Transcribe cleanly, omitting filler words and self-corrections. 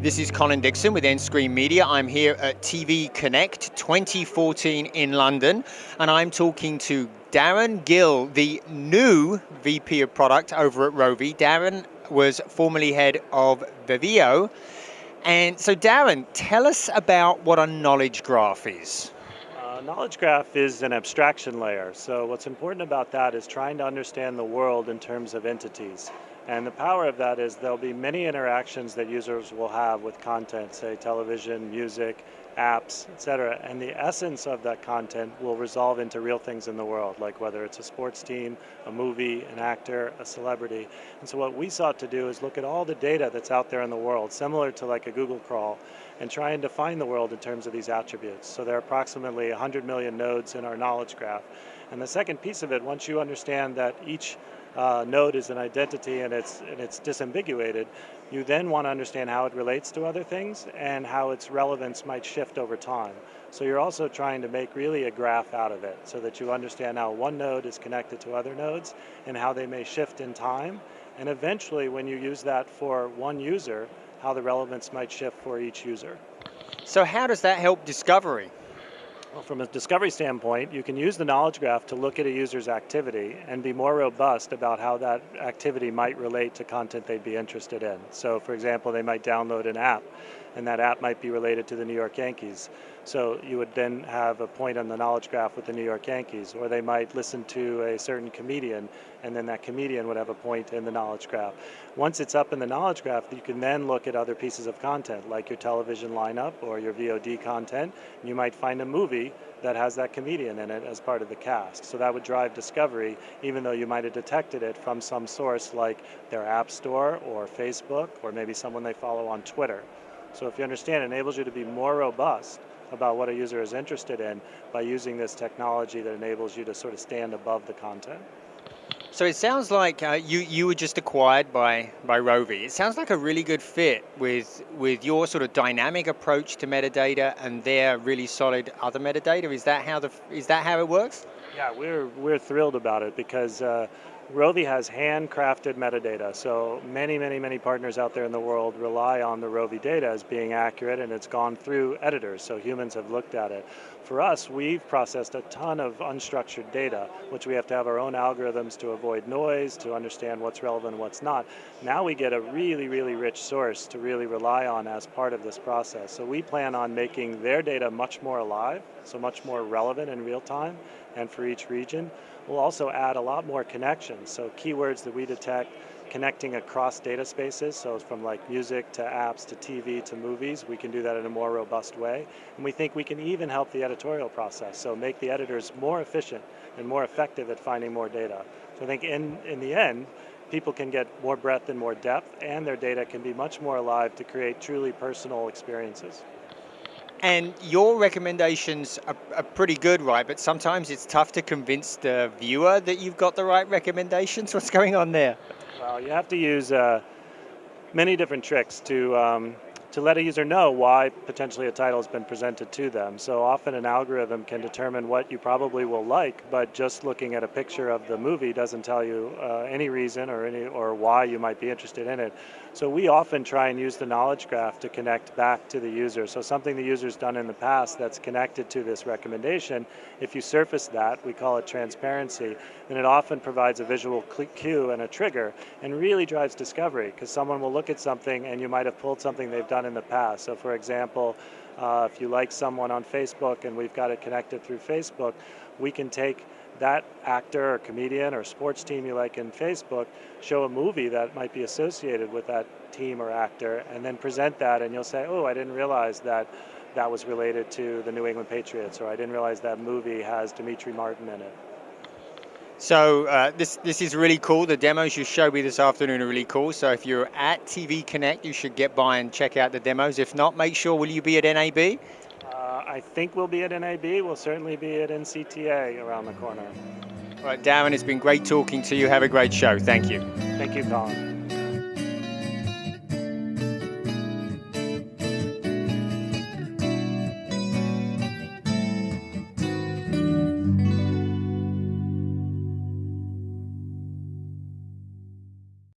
This is Colin Dixon with nScreen Media. I'm here at TV Connect 2014 in London, and I'm talking to Daren Gill, the new VP of Product over at Rovi. Daren was formerly head of Veveo. And so Daren, tell us about what a knowledge graph is. Knowledge graph is an abstraction layer. So what's important about that is trying to understand the world in terms of entities. And the power of that is there'll be many interactions that users will have with content, say television, music, apps, etc. And the essence of that content will resolve into real things in the world, like whether it's a sports team, a movie, an actor, a celebrity. And so what we sought to do is look at all the data that's out there in the world, similar to like a Google crawl, and try and define the world in terms of these attributes. So there are approximately 100 million nodes in our knowledge graph. And the second piece of it, once you understand that each node is an identity and it's disambiguated, you then want to understand how it relates to other things and how its relevance might shift over time. So you're also trying to make really a graph out of it so that you understand how one node is connected to other nodes and how they may shift in time. And eventually, when you use that for one user, how the relevance might shift for each user. So how does that help discovery? Well, from a discovery standpoint, you can use the knowledge graph to look at a user's activity and be more robust about how that activity might relate to content they'd be interested in. So for example, they might download an app, and that app might be related to the New York Yankees. So you would then have a point on the knowledge graph with the New York Yankees, or they might listen to a certain comedian, and then that comedian would have a point in the knowledge graph. Once it's up in the knowledge graph, you can then look at other pieces of content, like your television lineup or your VOD content. You might find a movie that has that comedian in it as part of the cast. So that would drive discovery, even though you might have detected it from some source like their app store or Facebook, or maybe someone they follow on Twitter. So if you understand, it enables you to be more robust about what a user is interested in by using this technology that enables you to sort of stand above the content. So it sounds like you were just acquired by Rovi. It sounds like a really good fit with your sort of dynamic approach to metadata and their really solid other metadata. Is that how it works? Yeah, we're thrilled about it because Rovi has handcrafted metadata. So many partners out there in the world rely on the Rovi data as being accurate, and it's gone through editors, so humans have looked at it. For us, we've processed a ton of unstructured data, which we have to have our own algorithms to avoid noise, to understand what's relevant and what's not. Now we get a really rich source to really rely on as part of this process. So we plan on making their data much more alive, so much more relevant in real time, and for each region. We'll also add a lot more connections, so keywords that we detect connecting across data spaces, so from like music to apps to TV to movies, we can do that in a more robust way. And we think we can even help the editorial process, so make the editors more efficient and more effective at finding more data. So I think in the end, people can get more breadth and more depth, and their data can be much more alive to create truly personal experiences. And your recommendations are pretty good, right? But sometimes it's tough to convince the viewer that you've got the right recommendations. What's going on there? Well, you have to use many different tricks to let a user know why potentially a title has been presented to them. So often an algorithm can determine what you probably will like, but just looking at a picture of the movie doesn't tell you any reason or why you might be interested in it. So we often try and use the knowledge graph to connect back to the user. So something the user's done in the past that's connected to this recommendation, if you surface that, we call it transparency, then it often provides a visual cue and a trigger and really drives discovery, because someone will look at something and you might have pulled something they've done in the past. So for example, if you like someone on Facebook and we've got it connected through Facebook, we can take that actor or comedian or sports team you like in Facebook, show a movie that might be associated with that team or actor, and then present that, and you'll say, oh, I didn't realize that was related to the New England Patriots, or I didn't realize that movie has Dimitri Martin in it. So this is really cool. The demos you showed me this afternoon are really cool. So if you're at TV Connect, you should get by and check out the demos. If not, make sure, will you be at NAB? I think we'll be at NAB. We'll certainly be at NCTA around the corner. All right, Daren, it's been great talking to you. Have a great show. Thank you. Thank you, Colin.